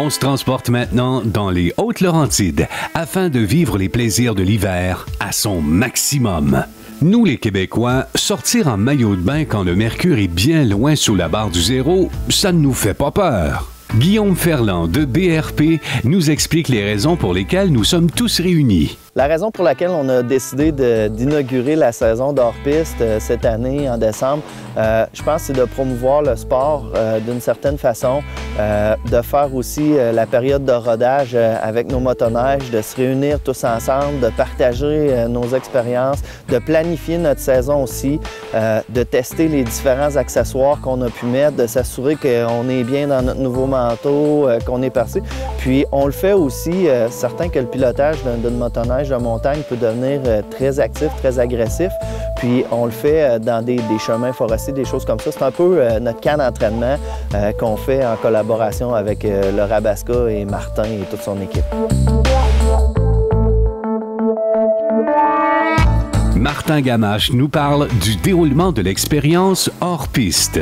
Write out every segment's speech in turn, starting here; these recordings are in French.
On se transporte maintenant dans les Hautes-Laurentides afin de vivre les plaisirs de l'hiver à son maximum. Nous, les Québécois, sortir en maillot de bain quand le mercure est bien loin sous la barre du zéro, ça ne nous fait pas peur. Guillaume Ferland de BRP nous explique les raisons pour lesquelles nous sommes tous réunis. La raison pour laquelle on a décidé d'inaugurer la saison d'hors-piste cette année, en décembre, je pense que c'est de promouvoir le sport d'une certaine façon, de faire aussi la période de rodage avec nos motoneiges, de se réunir tous ensemble, de partager nos expériences, de planifier notre saison aussi, de tester les différents accessoires qu'on a pu mettre, de s'assurer qu'on est bien dans notre nouveau manteau, qu'on est parti. Puis on le fait aussi, certain que le pilotage d'une motoneige de montagne peut devenir très actif, très agressif. Puis on le fait dans des chemins forestiers, des choses comme ça. C'est un peu notre camp d'entraînement qu'on fait en collaboration avec le Rabasca et Martin et toute son équipe. Martin Gamache nous parle du déroulement de l'expérience hors-piste.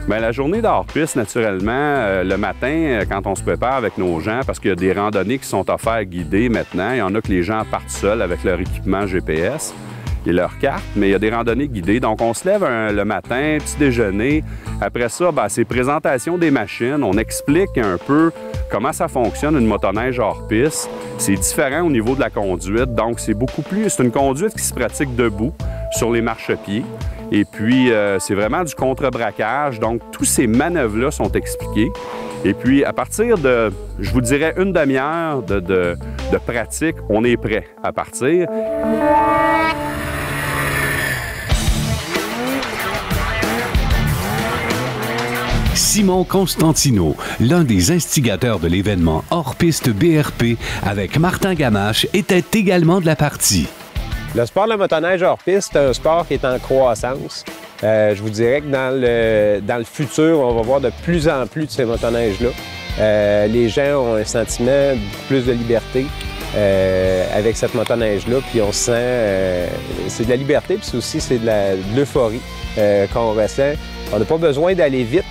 Bien, la journée d'hors-piste, naturellement, le matin, quand on se prépare avec nos gens, parce qu'il y a des randonnées qui sont offertes guidées maintenant, il y en a que les gens partent seuls avec leur équipement GPS et leur carte, mais il y a des randonnées guidées. Donc, on se lève le matin, petit déjeuner. Après ça, bien, c'est présentation des machines. On explique un peu comment ça fonctionne, une motoneige hors-piste. C'est différent au niveau de la conduite, donc c'est une conduite qui se pratique debout sur les marchepieds. Et puis, c'est vraiment du contre-braquage. Donc, tous ces manœuvres-là sont expliquées. Et puis, à partir de, je vous dirais, une demi-heure de pratique, on est prêt à partir. Simon Constantino, l'un des instigateurs de l'événement hors-piste BRP avec Martin Gamache, était également de la partie. Le sport de la motoneige hors-piste, c'est un sport qui est en croissance. Je vous dirais que dans le futur, on va voir de plus en plus de ces motoneiges-là. Les gens ont un sentiment de plus de liberté avec cette motoneige-là, puis on sent... c'est de la liberté, puis c'est de l'euphorie qu'on ressent. On n'a pas besoin d'aller vite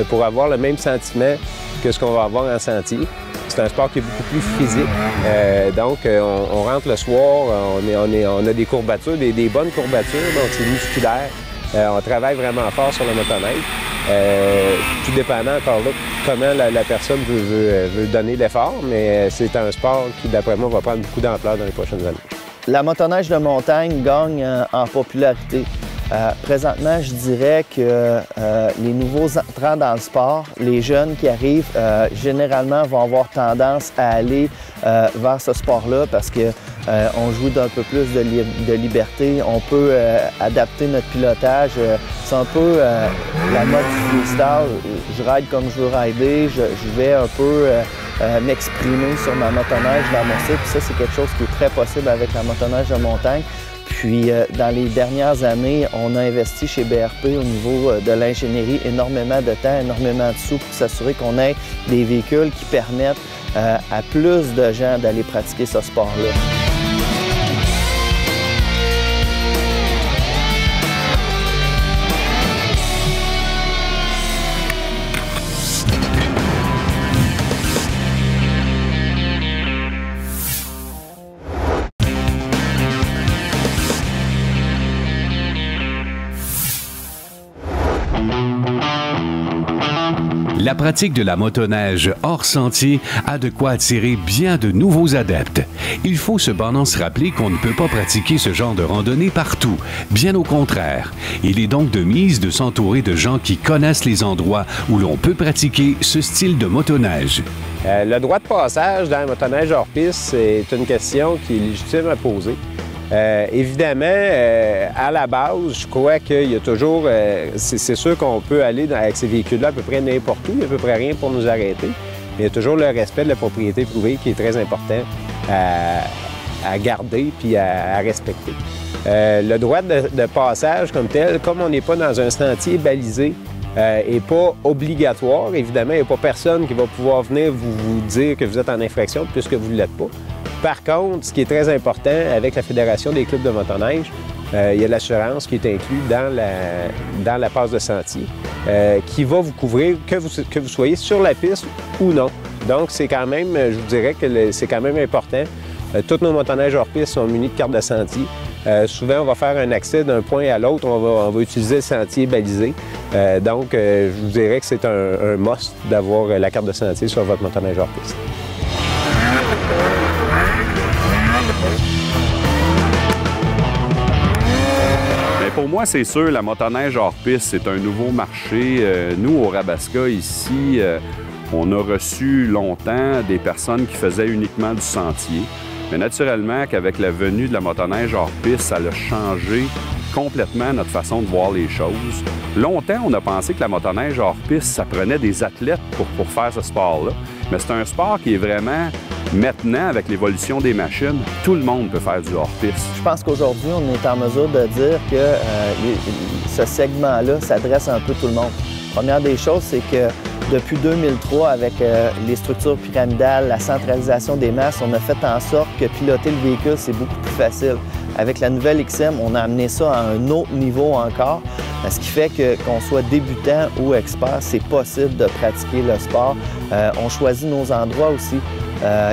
pour avoir le même sentiment que ce qu'on va avoir en sentier. C'est un sport qui est beaucoup plus physique. Donc, on rentre le soir, on a des courbatures, des bonnes courbatures, donc c'est musculaire. On travaille vraiment fort sur la motoneige. Tout dépendant encore là comment la personne veut donner l'effort, mais c'est un sport qui, d'après moi, va prendre beaucoup d'ampleur dans les prochaines années. La motoneige de montagne gagne en popularité. Présentement, je dirais que les nouveaux entrants dans le sport, les jeunes qui arrivent, généralement vont avoir tendance à aller vers ce sport-là parce qu'on joue d'un peu plus de liberté. On peut adapter notre pilotage. C'est un peu la mode du freestyle. Je ride comme je veux rider. Je vais un peu m'exprimer sur ma motoneige dans mon site. Puis ça, c'est quelque chose qui est très possible avec la motoneige de montagne. Puis, dans les dernières années, on a investi chez BRP au niveau de l'ingénierie énormément de temps, énormément de sous pour s'assurer qu'on ait des véhicules qui permettent à plus de gens d'aller pratiquer ce sport-là. La pratique de la motoneige hors sentier a de quoi attirer bien de nouveaux adeptes. Il faut cependant se rappeler qu'on ne peut pas pratiquer ce genre de randonnée partout, bien au contraire. Il est donc de mise de s'entourer de gens qui connaissent les endroits où l'on peut pratiquer ce style de motoneige. Le droit de passage dans la motoneige hors-piste, c'est une question qui est légitime à poser. Évidemment, à la base, je crois qu'il y a toujours... c'est sûr qu'on peut aller avec ces véhicules-là à peu près n'importe où, il n'y a à peu près rien pour nous arrêter. Mais il y a toujours le respect de la propriété privée qui est très important à garder puis à respecter. Le droit de passage comme tel, comme on n'est pas dans un sentier balisé, n'est pas obligatoire. Évidemment, il n'y a pas personne qui va pouvoir venir vous dire que vous êtes en infraction puisque vous ne l'êtes pas. Par contre, ce qui est très important avec la Fédération des clubs de motoneige, il y a l'assurance qui est inclue dans la passe de sentier qui va vous couvrir que vous soyez sur la piste ou non. Donc, c'est quand même, je vous dirais que c'est quand même important. Tous nos motoneiges hors-piste sont munis de cartes de sentier. Souvent, on va faire un accès d'un point à l'autre, on va utiliser le sentier balisé. Donc, je vous dirais que c'est un must d'avoir la carte de sentier sur votre motoneige hors-piste. Pour moi, c'est sûr, la motoneige hors-piste, c'est un nouveau marché. Nous, au Rabaska, ici, on a reçu longtemps des personnes qui faisaient uniquement du sentier. Mais naturellement, qu'avec la venue de la motoneige hors-piste, ça a changé complètement notre façon de voir les choses. Longtemps, on a pensé que la motoneige hors-piste, ça prenait des athlètes pour faire ce sport-là. Mais c'est un sport qui est vraiment, maintenant, avec l'évolution des machines, tout le monde peut faire du hors-piste. Je pense qu'aujourd'hui, on est en mesure de dire que ce segment-là s'adresse à un peu tout le monde. Première des choses, c'est que depuis 2003, avec les structures pyramidales, la centralisation des masses, on a fait en sorte que piloter le véhicule, c'est beaucoup plus facile. Avec la nouvelle XM, on a amené ça à un autre niveau encore, ce qui fait qu'on soit débutant ou expert, c'est possible de pratiquer le sport. On choisit nos endroits aussi.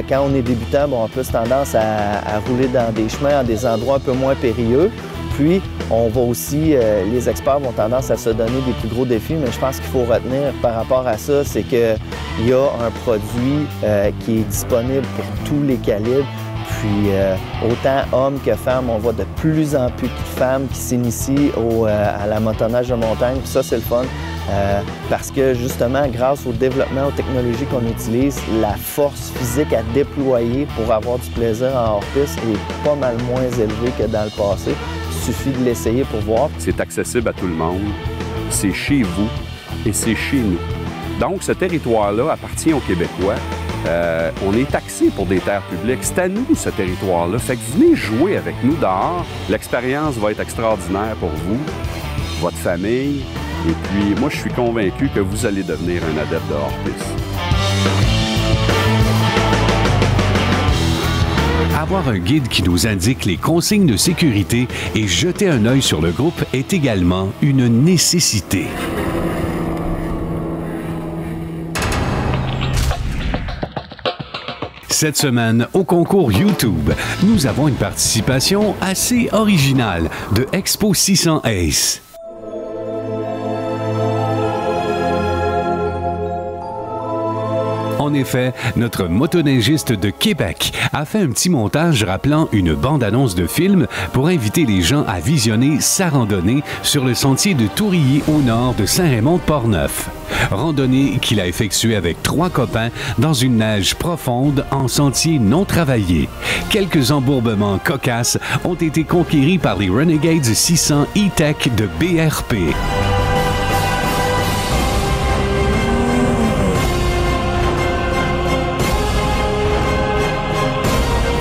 Quand on est débutant, on a plus tendance à rouler dans des chemins, dans des endroits un peu moins périlleux. Puis, on va aussi, les experts vont tendance à se donner des plus gros défis, mais je pense qu'il faut retenir par rapport à ça, c'est qu'il y a un produit qui est disponible pour tous les calibres. Puis, autant hommes que femmes, on voit de plus en plus de femmes qui s'initient à la motoneige de montagne. Puis ça, c'est le fun. Parce que justement, grâce au développement, aux technologies qu'on utilise, la force physique à déployer pour avoir du plaisir en hors-piste est pas mal moins élevée que dans le passé. Il suffit de l'essayer pour voir. C'est accessible à tout le monde, c'est chez vous et c'est chez nous. Donc, ce territoire-là appartient aux Québécois. On est taxé pour des terres publiques. C'est à nous, ce territoire-là. Fait que venez jouer avec nous dehors. L'expérience va être extraordinaire pour vous, votre famille. Et puis, moi, je suis convaincu que vous allez devenir un adepte de hors-piste. Avoir un guide qui nous indique les consignes de sécurité et jeter un œil sur le groupe est également une nécessité. Cette semaine, au concours YouTube, nous avons une participation assez originale de Expo 600 Ace. En effet, notre motoneigiste de Québec a fait un petit montage rappelant une bande-annonce de film pour inviter les gens à visionner sa randonnée sur le sentier de Tourilly au nord de Saint-Raymond-de-Portneuf. Randonnée qu'il a effectuée avec 3 copains dans une neige profonde en sentier non travaillé. Quelques embourbements cocasses ont été conquéris par les Renegades 600 E-Tech de BRP.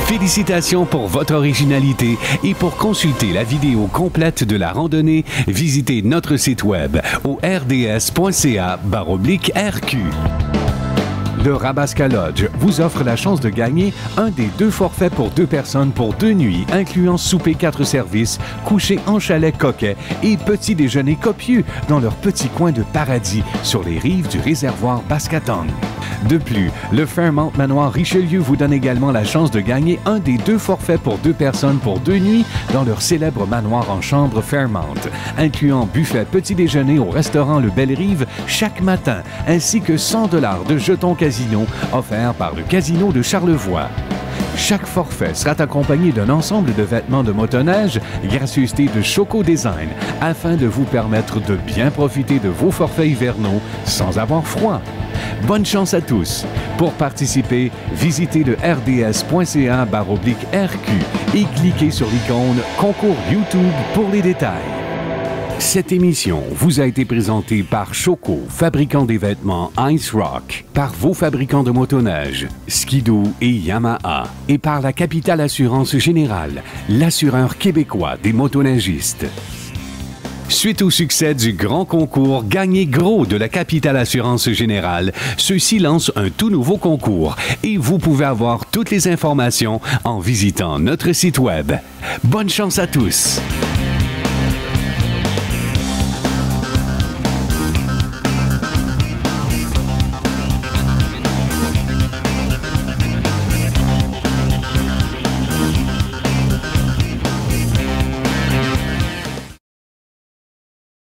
Félicitations pour votre originalité et pour consulter la vidéo complète de la randonnée, visitez notre site web au rds.ca/RQ. Le Rabaska Lodge vous offre la chance de gagner un des 2 forfaits pour 2 personnes pour 2 nuits, incluant souper 4 services, coucher en chalet coquet et petit déjeuner copieux dans leur petit coin de paradis sur les rives du réservoir Baskatong. De plus, le Fairmont Manoir Richelieu vous donne également la chance de gagner un des 2 forfaits pour 2 personnes pour 2 nuits dans leur célèbre manoir en chambre Fairmont, incluant buffet petit déjeuner au restaurant Le Belle-Rive chaque matin, ainsi que 100 $ de jetons casino offerts par le Casino de Charlevoix. Chaque forfait sera accompagné d'un ensemble de vêtements de motoneige, gracieuseté de Choco Design, afin de vous permettre de bien profiter de vos forfaits hivernaux sans avoir froid. Bonne chance à tous! Pour participer, visitez le rds.ca/RQ et cliquez sur l'icône Concours YouTube pour les détails. Cette émission vous a été présentée par Choco, fabricant des vêtements Ice Rock, par vos fabricants de motoneige, Skidoo et Yamaha, et par la Capitale Assurance Générale, l'assureur québécois des motoneigistes. Suite au succès du grand concours Gagnez gros de la Capitale Assurance Générale, ceux-ci lancent un tout nouveau concours et vous pouvez avoir toutes les informations en visitant notre site web. Bonne chance à tous!